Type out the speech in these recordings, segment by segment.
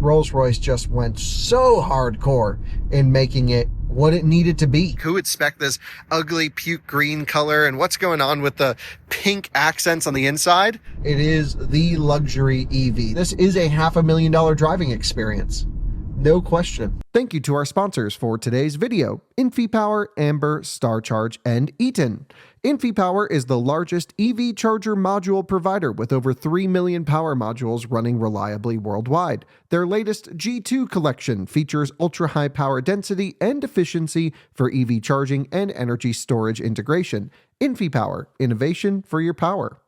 Rolls-Royce just went so hardcore in making it what it needed to be. Who would spec this ugly puke green color, and what's going on with the pink accents on the inside? It is the luxury EV. This is a $500,000 driving experience. No question. Thank you to our sponsors for today's video, InfyPower, Amber, StarCharge, and Eaton. InfyPower is the largest EV charger module provider with over 3 million power modules running reliably worldwide. Their latest G2 collection features ultra-high power density and efficiency for EV charging and energy storage integration. InfyPower, innovation for your power.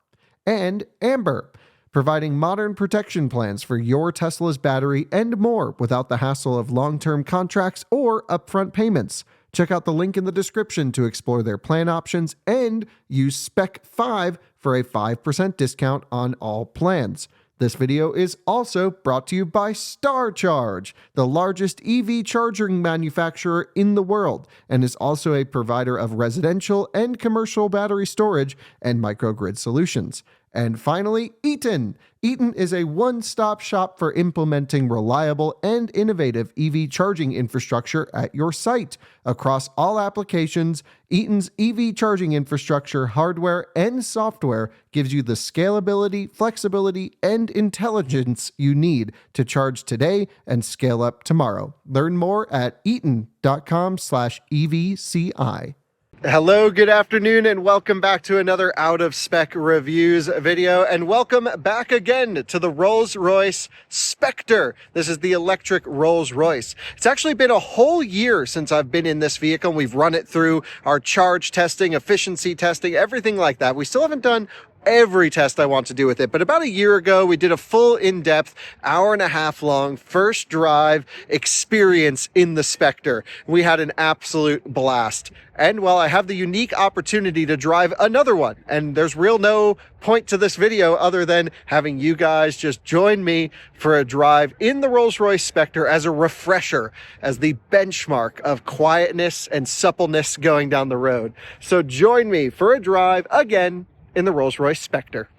And Amber, providing modern protection plans for your Tesla's battery and more without the hassle of long-term contracts or upfront payments. Check out the link in the description to explore their plan options and use Spec 5 for a 5% discount on all plans. This video is also brought to you by StarCharge, the largest EV charging manufacturer in the world, and is also a provider of residential and commercial battery storage and microgrid solutions. And finally, Eaton. Eaton is a one-stop shop for implementing reliable and innovative EV charging infrastructure at your site. Across all applications, Eaton's EV charging infrastructure, hardware, and software gives you the scalability, flexibility, and intelligence you need to charge today and scale up tomorrow. Learn more at eaton.com/EVCI. Hello, good afternoon, and welcome back to another Out of Spec Reviews video, and welcome back again to the Rolls-Royce Spectre. This is the electric Rolls-Royce. It's actually been a whole year since I've been in this vehicle. We've run it through our charge testing, efficiency testing, everything like that. We still haven't done every test I want to do with it, but about a year ago we did a full in-depth hour-and-a-half long first drive experience in the Spectre. We had an absolute blast, and well, I have the unique opportunity to drive another one, and there's no point to this video other than having you guys just join me for a drive in the Rolls-Royce Spectre as a refresher, as the benchmark of quietness and suppleness going down the road. So join me for a drive again in the Rolls-Royce Spectre.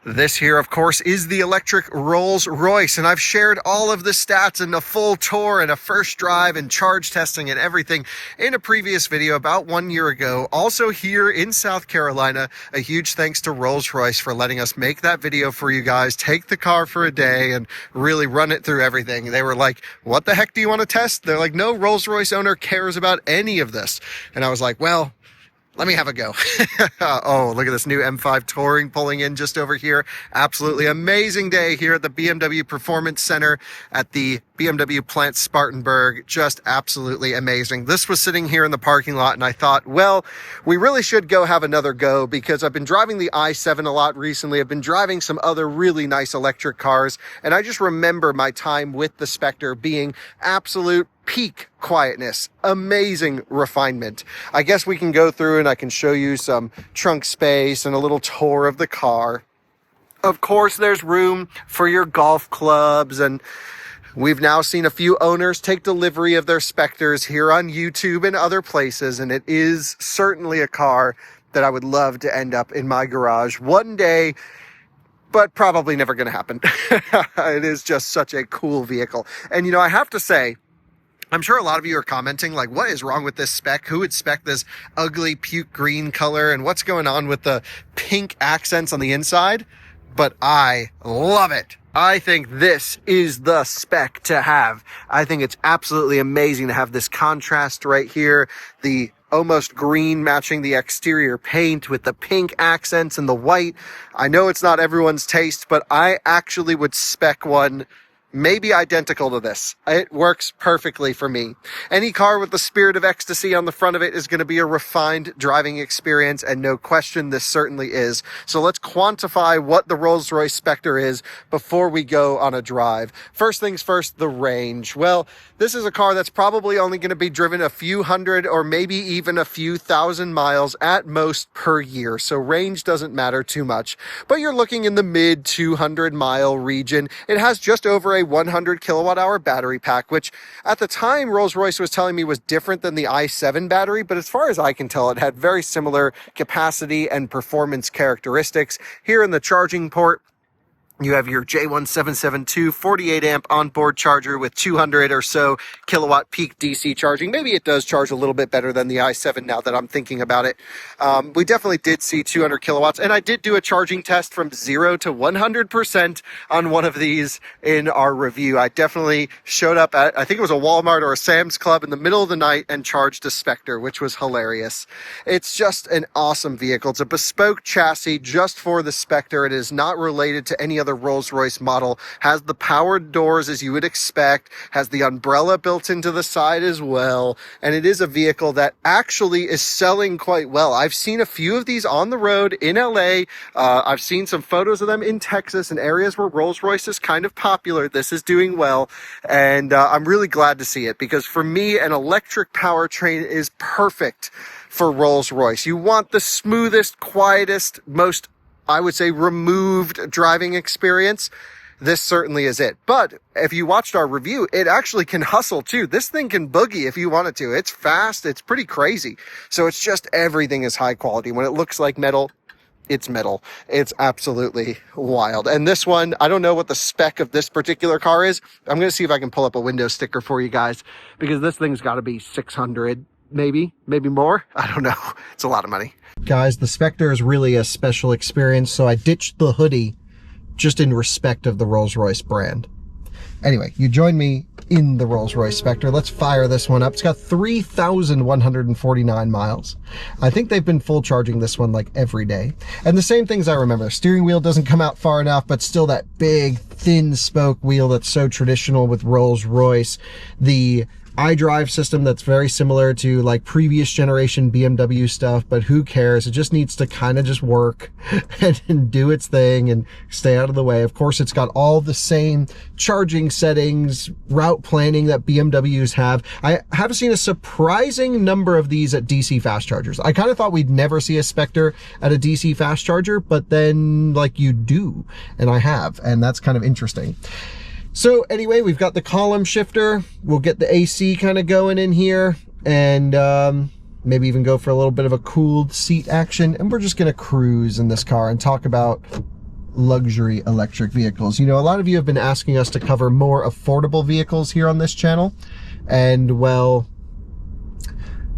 This here, of course, is the electric Rolls-Royce, and I've shared all of the stats and a full tour and a first drive and charge testing and everything in a previous video about 1 year ago. Also here in South Carolina, a huge thanks to Rolls-Royce for letting us make that video for you guys, take the car for a day and really run it through everything. They were like, what the heck do you want to test? They're like, no Rolls-Royce owner cares about any of this. And I was like, well, let me have a go. Oh, look at this new M5 Touring pulling in just over here. Absolutely amazing day here at the BMW Performance Center at the BMW plant Spartanburg. Just absolutely amazing. This was sitting here in the parking lot, and I thought, well, we really should go have another go, because I've been driving the i7 a lot recently. I've been driving some other really nice electric cars, and I just remember my time with the Spectre being absolute peak quietness, amazing refinement. I guess we can go through and I can show you some trunk space and a little tour of the car. Of course, there's room for your golf clubs, and we've now seen a few owners take delivery of their Spectres here on YouTube and other places, and it is certainly a car that I would love to end up in my garage one day, but probably never going to happen. It is just such a cool vehicle. And, you know, I have to say, I'm sure a lot of you are commenting like, what is wrong with this spec? Who would spec this ugly puke green color? And what's going on with the pink accents on the inside? But I love it. I think this is the spec to have. I think it's absolutely amazing to have this contrast right here. The almost green matching the exterior paint with the pink accents and the white. I know it's not everyone's taste, but I actually would spec one maybe identical to this. It works perfectly for me. Any car with the spirit of ecstasy on the front of it is going to be a refined driving experience, and no question this certainly is. So let's quantify what the Rolls-Royce Spectre is before we go on a drive. First things first, the range. Well, this is a car that's probably only going to be driven a few hundred or maybe even a few thousand miles at most per year. So range doesn't matter too much, but you're looking in the mid 200 mile region. It has just over a a 100 kilowatt hour battery pack, which at the time Rolls-Royce was telling me was different than the i7 battery, but as far as I can tell, it had very similar capacity and performance characteristics. Here in the charging port, you have your J1772 48 amp onboard charger with 200 or so kilowatt peak DC charging. Maybe it does charge a little bit better than the i7 now that I'm thinking about it. We definitely did see 200 kilowatts, and I did do a charging test from 0 to 100% on one of these in our review. I definitely showed up at, I think it was a Walmart or a Sam's Club in the middle of the night and charged a Spectre, which was hilarious. It's just an awesome vehicle. It's a bespoke chassis just for the Spectre. It is not related to any other Rolls-Royce model, has the powered doors as you would expect, has the umbrella built into the side as well, and it is a vehicle that actually is selling quite well. I've seen a few of these on the road in LA. I've seen some photos of them in Texas and areas where Rolls-Royce is kind of popular. This is doing well, and I'm really glad to see it, because for me, an electric powertrain is perfect for Rolls-Royce. You want the smoothest, quietest, most, I would say, removed driving experience. This certainly is it. But if you watched our review, it actually can hustle too. This thing can boogie if you want it to. It's fast. It's pretty crazy. So it's just, everything is high quality. When it looks like metal, it's metal. It's absolutely wild. And this one, I don't know what the spec of this particular car is. I'm going to see if I can pull up a window sticker for you guys, because this thing's got to be 600, maybe more. I don't know. It's a lot of money. Guys, the Spectre is really a special experience, so I ditched the hoodie just in respect of the Rolls-Royce brand. Anyway, you join me in the Rolls-Royce Spectre. Let's fire this one up. It's got 3,149 miles. I think they've been full charging this one like every day. And the same things I remember. Steering wheel doesn't come out far enough, but still that big, thin spoke wheel that's so traditional with Rolls-Royce. The iDrive system that's very similar to like previous generation BMW stuff, but who cares? It just needs to kind of just work and do its thing and stay out of the way. Of course, it's got all the same charging settings, route planning that BMWs have. I have seen a surprising number of these at DC fast chargers. I kind of thought we'd never see a Spectre at a DC fast charger, but then like you do, and I have, and that's kind of interesting. So anyway, we've got the column shifter. We'll get the AC kind of going in here, and maybe even go for a little bit of a cooled seat action. And we're just going to cruise in this car and talk about luxury electric vehicles. You know, a lot of you have been asking us to cover more affordable vehicles here on this channel. And well,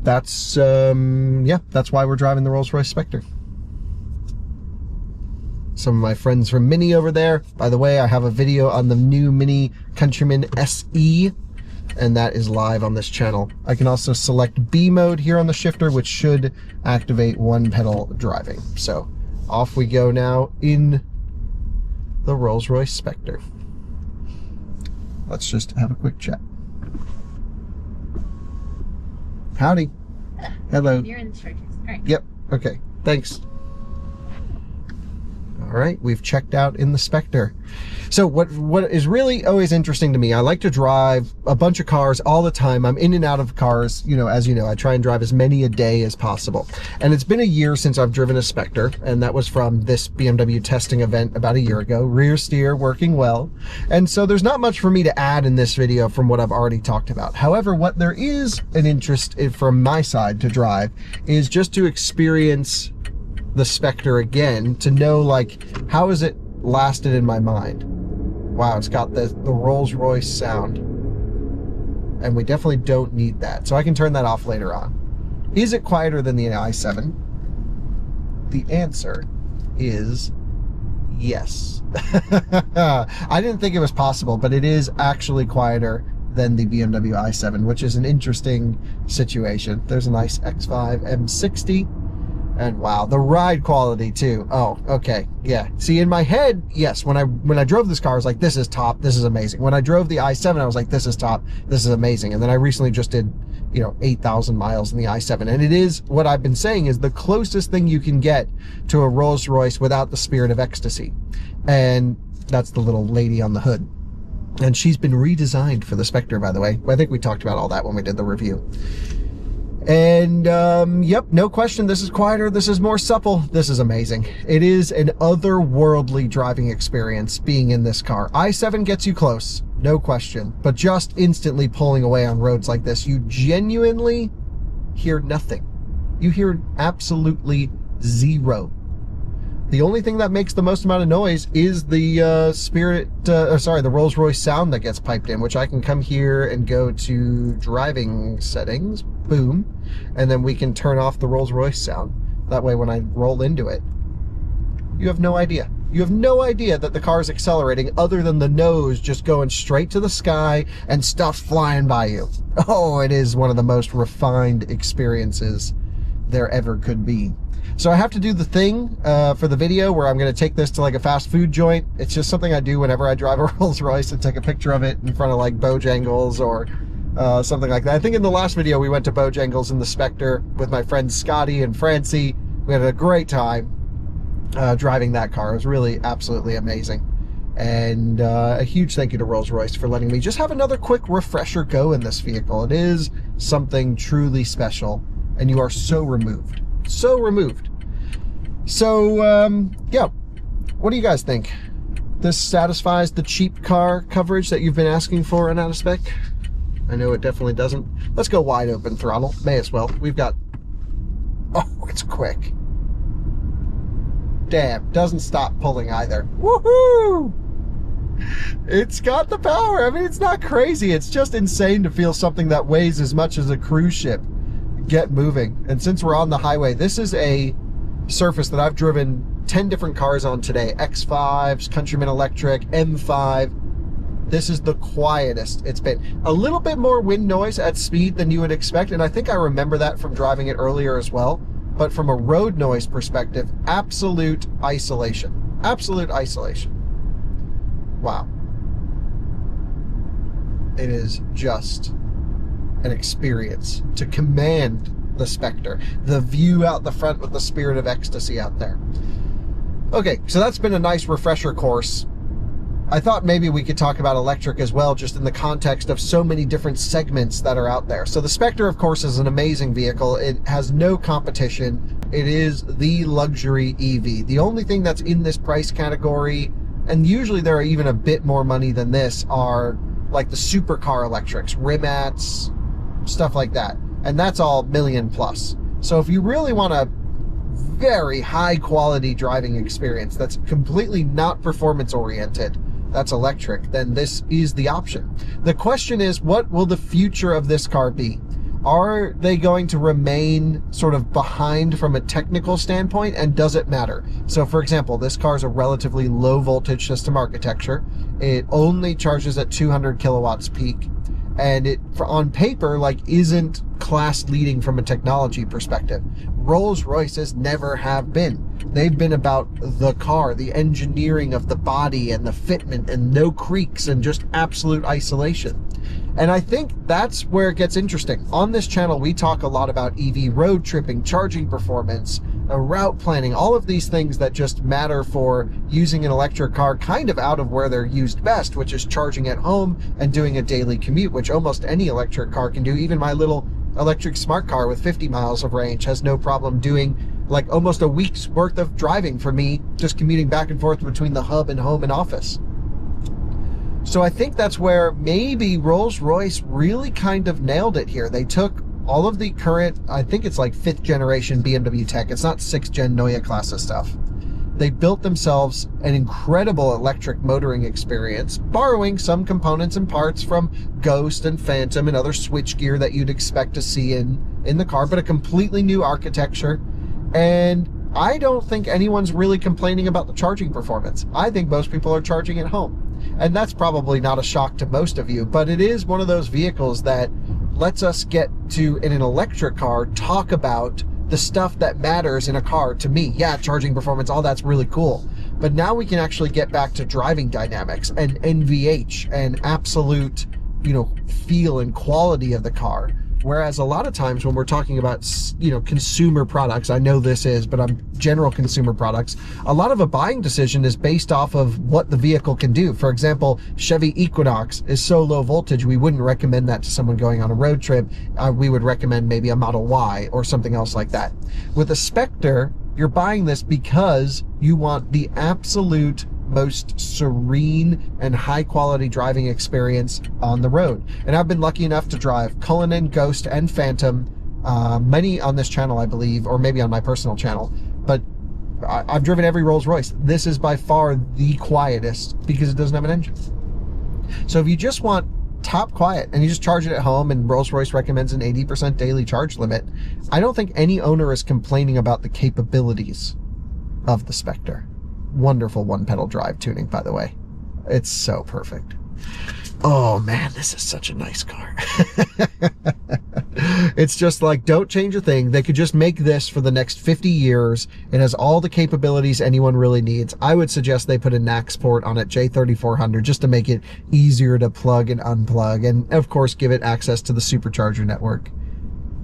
that's, yeah, that's why we're driving the Rolls-Royce Spectre. Some of my friends from Mini over there. By the way, I have a video on the new Mini Countryman SE, and that is live on this channel. I can also select B mode here on the shifter, which should activate one pedal driving. So off we go now in the Rolls-Royce Spectre. Let's just have a quick chat. Howdy. Hello. You're in the charges. All right. Yep. Okay. Thanks. All right, we've checked out in the Spectre. So what is really always interesting to me, I like to drive a bunch of cars all the time. I'm in and out of cars, you know, as you know, I try and drive as many a day as possible. And it's been a year since I've driven a Spectre, and that was from this BMW testing event about a year ago. Rear steer working well. And so there's not much for me to add in this video from what I've already talked about. However, what there is an interest in, from my side to drive, is just to experience the Spectre again, to know like how has it lasted in my mind. Wow, it's got the Rolls-Royce sound, and we definitely don't need that, so I can turn that off later on. Is it quieter than the i7? The answer is yes. I didn't think it was possible, but it is actually quieter than the BMW i7, which is an interesting situation. There's a nice X5 M60. And wow, the ride quality too. Oh, okay, yeah. See, in my head, yes, when I drove this car, I was like, this is top, this is amazing. When I drove the i7, I was like, this is top, this is amazing. And then I recently just did, you know, 8,000 miles in the i7. And it is, what I've been saying is the closest thing you can get to a Rolls-Royce without the spirit of ecstasy. And that's the little lady on the hood. And she's been redesigned for the Spectre, by the way. I think we talked about all that when we did the review. And yep, no question, this is quieter, this is more supple, this is amazing. It is an otherworldly driving experience being in this car. i7 gets you close, no question, but just instantly pulling away on roads like this, you genuinely hear nothing. You hear absolutely zero. The only thing that makes the most amount of noise is the the Rolls-Royce sound that gets piped in, which I can come here and go to driving settings, boom, and then we can turn off the Rolls-Royce sound. That way when I roll into it, you have no idea. You have no idea that the car is accelerating other than the nose just going straight to the sky and stuff flying by you. Oh, it is one of the most refined experiences there ever could be. So I have to do the thing for the video where I'm going to take this to like a fast food joint. It's just something I do whenever I drive a Rolls Royce, and take a picture of it in front of like Bojangles or something like that. I think in the last video we went to Bojangles in the Spectre with my friends Scotty and Francie. We had a great time driving that car. It was really absolutely amazing. And a huge thank you to Rolls Royce for letting me just have another quick refresher go in this vehicle. It is something truly special, and you are so removed. So removed. So, yeah, what do you guys think? This satisfies the cheap car coverage that you've been asking for on Out of Spec? I know it definitely doesn't. Let's go wide open throttle. May as well. We've got... Oh, it's quick. Damn, doesn't stop pulling either. Woohoo! It's got the power. I mean, it's not crazy. It's just insane to feel something that weighs as much as a cruise ship get moving. And since we're on the highway, this is a surface that I've driven 10 different cars on today. X5s, Countryman Electric, M5. This is the quietest it's been. A little bit more wind noise at speed than you would expect, and I think I remember that from driving it earlier as well. But from a road noise perspective, absolute isolation. Absolute isolation. Wow. It is just an experience to command the Spectre. The view out the front with the Spirit of Ecstasy out there. Okay, so that's been a nice refresher course. I thought maybe we could talk about electric as well, just in the context of so many different segments that are out there. So the Spectre, of course, is an amazing vehicle. It has no competition. It is the luxury EV. The only thing that's in this price category, and usually there are even a bit more money than this, are like the supercar electrics, Rimats, stuff like that. And that's all million plus. So if you really want a very high quality driving experience that's completely not performance oriented, that's electric, then this is the option. The question is, what will the future of this car be? Are they going to remain sort of behind from a technical standpoint, and does it matter? So for example, this car is a relatively low voltage system architecture. It only charges at 200 kilowatts peak. And it, on paper, like, isn't class leading from a technology perspective. Rolls-Royces never have been. They've been about the car, the engineering of the body and the fitment, and no creaks and just absolute isolation. And I think that's where it gets interesting. On this channel, we talk a lot about EV road tripping, charging performance, route planning, all of these things that just matter for using an electric car kind of out of where they're used best, which is charging at home and doing a daily commute, which almost any electric car can do. Even my little electric smart car with 50 miles of range has no problem doing like almost a week's worth of driving for me, just commuting back and forth between the hub and home and office. So I think that's where maybe Rolls-Royce really kind of nailed it here. They took all of the current, I think it's like 5th generation BMW tech. It's not 6th gen Neue Klasse stuff. They built themselves an incredible electric motoring experience, borrowing some components and parts from Ghost and Phantom and other switchgear that you'd expect to see in the car, but a completely new architecture. And I don't think anyone's really complaining about the charging performance. I think most people are charging at home. And that's probably not a shock to most of you, but it is one of those vehicles that lets us get to, in an electric car, talk about the stuff that matters in a car to me. Yeah, charging performance, all that's really cool. But now we can actually get back to driving dynamics and NVH and absolute, feel and quality of the car. Whereas a lot of times when we're talking about, you know, consumer products, I know this is, but I'm general consumer products, a lot of a buying decision is based off of what the vehicle can do. For example, Chevy Equinox is so low voltage, we wouldn't recommend that to someone going on a road trip. We would recommend maybe a Model Y or something else like that. With a Spectre, you're buying this because you want the absolute most serene and high quality driving experience on the road. And I've been lucky enough to drive Cullinan, Ghost, and Phantom, many on this channel, I believe, or maybe on my personal channel, but I've driven every Rolls-Royce. This is by far the quietest because it doesn't have an engine. So if you just want top quiet and you just charge it at home, and Rolls-Royce recommends an 80% daily charge limit, I don't think any owner is complaining about the capabilities of the Spectre. Wonderful one pedal drive tuning, by the way. It's so perfect. Oh man, this is such a nice car. It's just like, don't change a thing. They could just make this for the next 50 years. It has all the capabilities anyone really needs. I would suggest they put a NACS port on it, J3400, just to make it easier to plug and unplug, and of course give it access to the supercharger network.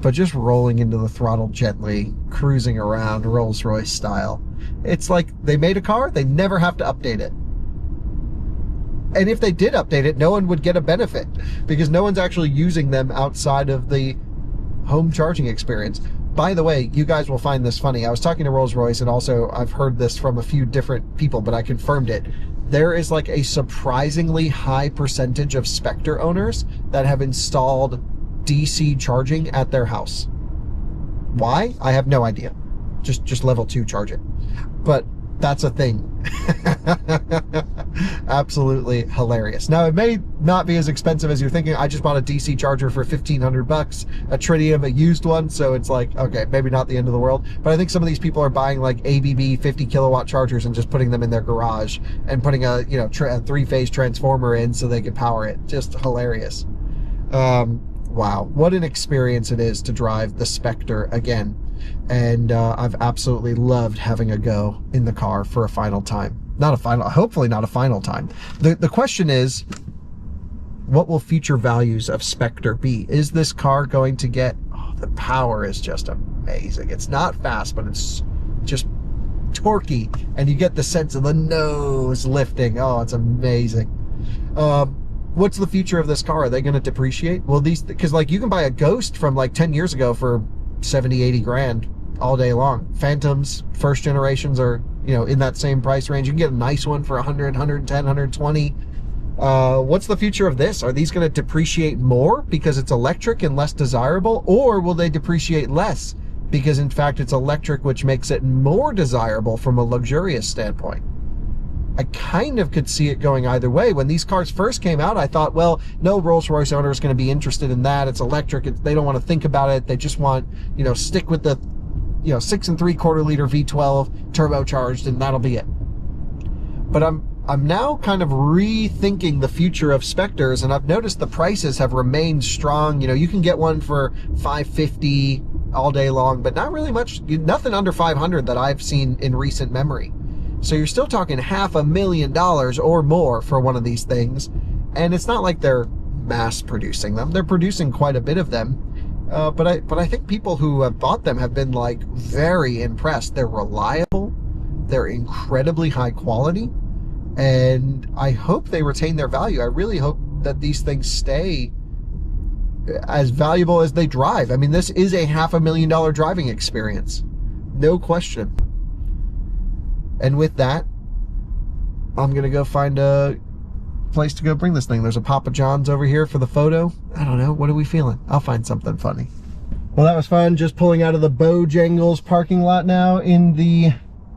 But just rolling into the throttle gently, cruising around Rolls-Royce style. It's like they made a car, they never have to update it. And if they did update it, no one would get a benefit because no one's actually using them outside of the home charging experience. By the way, you guys will find this funny. I was talking to Rolls-Royce, and also I've heard this from a few different people, but I confirmed it. There is like a surprisingly high percentage of Spectre owners that have installed DC charging at their house. Why? I have no idea. Just level 2 charge it. But that's a thing. Absolutely hilarious. Now, it may not be as expensive as you're thinking. I just bought a DC charger for $1,500, a Tritium, a used one, so it's like, okay, maybe not the end of the world. But I think some of these people are buying like ABB 50 kilowatt chargers and just putting them in their garage and putting a, you know, a 3-phase transformer in so they can power it. Just hilarious. Wow, what an experience it is to drive the Spectre again. And I've absolutely loved having a go in the car for a final time. Hopefully not a final time. The question is, what will future values of Spectre be? Is this car going to get, the power is just amazing. It's not fast, but it's just torquey, and you get the sense of the nose lifting. Oh, it's amazing. What's the future of this car? Are they going to depreciate? Well, because like you can buy a Ghost from like 10 years ago for 70, 80 grand all day long. Phantoms, first generations are, you know, in that same price range. You can get a nice one for 100, 110, 120. What's the future of this? Are these going to depreciate more because it's electric and less desirable? Or will they depreciate less because in fact it's electric, which makes it more desirable from a luxurious standpoint? I kind of could see it going either way. When these cars first came out, I thought, well, no Rolls-Royce owner is going to be interested in that. It's electric. They don't want to think about it. They just want, you know, stick with the, you know, 6 3/4 liter V12 turbocharged, and that'll be it. But I'm now kind of rethinking the future of Spectres, and I've noticed the prices have remained strong. You know, you can get one for $550 all day long, but not really much, nothing under $500 that I've seen in recent memory. So you're still talking $500,000 or more for one of these things. And it's not like they're mass producing them. They're producing quite a bit of them. But I think people who have bought them have been like very impressed. They're reliable. They're incredibly high quality. And I hope they retain their value. I really hope that these things stay as valuable as they drive. I mean, this is a $500,000 driving experience. No question. And with that, I'm going to go find a place to go bring this thing. There's a Papa John's over here for the photo. I don't know. What are we feeling? I'll find something funny. Well, that was fun. Just pulling out of the Bojangles parking lot now in the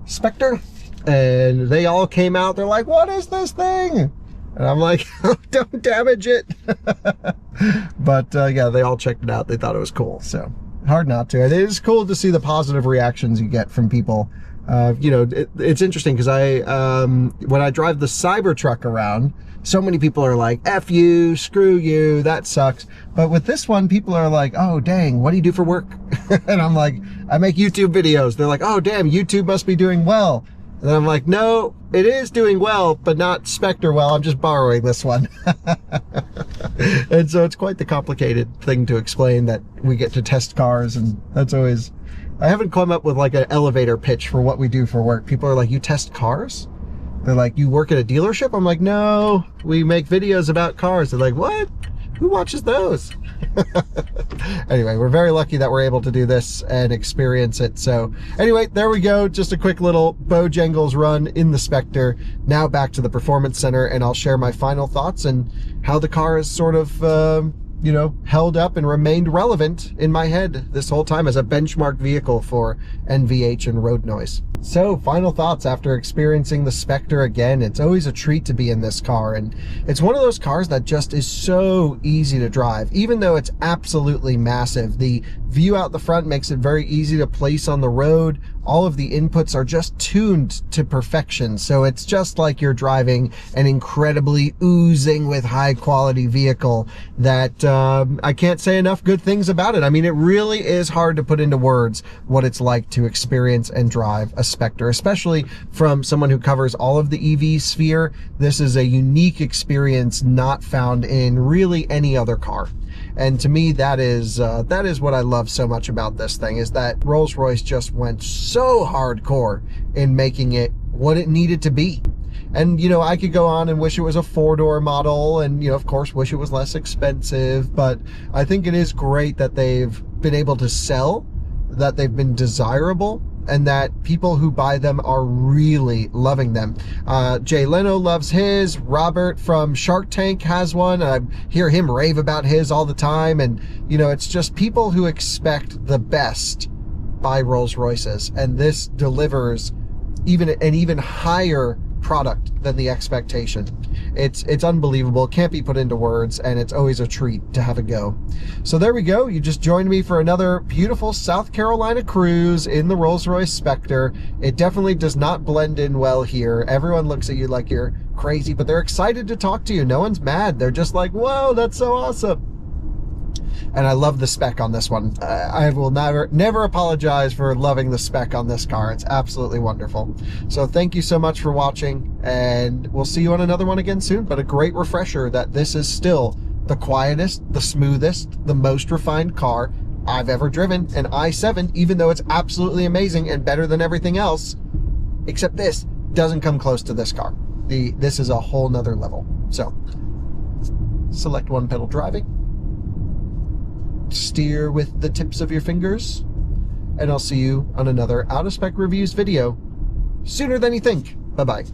Spectre. And they all came out. They're like, what is this thing? And I'm like, oh, don't damage it. But yeah, they all checked it out. They thought it was cool. So hard not to. It is cool to see the positive reactions you get from people. You know, it's interesting because when I drive the Cybertruck around, so many people are like, F you, screw you, that sucks. But with this one, people are like, oh, dang, what do you do for work? And I'm like, I make YouTube videos. They're like, oh, damn, YouTube must be doing well. And I'm like, no, it is doing well, but not Spectre well. I'm just borrowing this one. And so it's quite the complicated thing to explain that we get to test cars, and that's always, I haven't come up with like an elevator pitch for what we do for work. People are like, you test cars? They're like, you work at a dealership? I'm like, no, we make videos about cars. They're like, what? Who watches those? Anyway, we're very lucky that we're able to do this and experience it. So anyway, there we go. Just a quick little Bojangles run in the Spectre. Now back to the Performance Center, and I'll share my final thoughts and how the car is sort of, you know, held up and remained relevant in my head this whole time as a benchmark vehicle for NVH and road noise. So, final thoughts after experiencing the Spectre again. It's always a treat to be in this car, and it's one of those cars that just is so easy to drive. Even though it's absolutely massive, the view out the front makes it very easy to place on the road. All of the inputs are just tuned to perfection, so it's just like you're driving an incredibly oozing with high quality vehicle that I can't say enough good things about it. I mean, it really is hard to put into words what it's like to experience and drive a Spectre, especially from someone who covers all of the EV sphere. This is a unique experience not found in really any other car. And to me, that is what I love so much about this thing, is that Rolls-Royce just went so hardcore in making it what it needed to be. And, you know, I could go on and wish it was a 4-door model and, you know, of course, wish it was less expensive. But I think it is great that they've been able to sell, that they've been desirable, and that people who buy them are really loving them. Jay Leno loves his. Robert from Shark Tank has one. I hear him rave about his all the time. And, you know, it's just people who expect the best buy Rolls-Royces. And this delivers an even higher product than the expectation. It's unbelievable. Can't be put into words, and it's always a treat to have a go. So there we go. You just joined me for another beautiful South Carolina cruise in the Rolls-Royce Spectre. It definitely does not blend in well here. Everyone looks at you like you're crazy, but they're excited to talk to you. No one's mad. They're just like, whoa, that's so awesome. And I love the spec on this one. I will never apologize for loving the spec on this car. It's absolutely wonderful. So thank you so much for watching, and we'll see you on another one again soon. But a great refresher that this is still the quietest, the smoothest, the most refined car I've ever driven. An i7, even though it's absolutely amazing and better than everything else, except this doesn't come close to this car. This is a whole nother level. So select one pedal driving. Steer with the tips of your fingers, and I'll see you on another Out of Spec Reviews video sooner than you think. Bye-bye.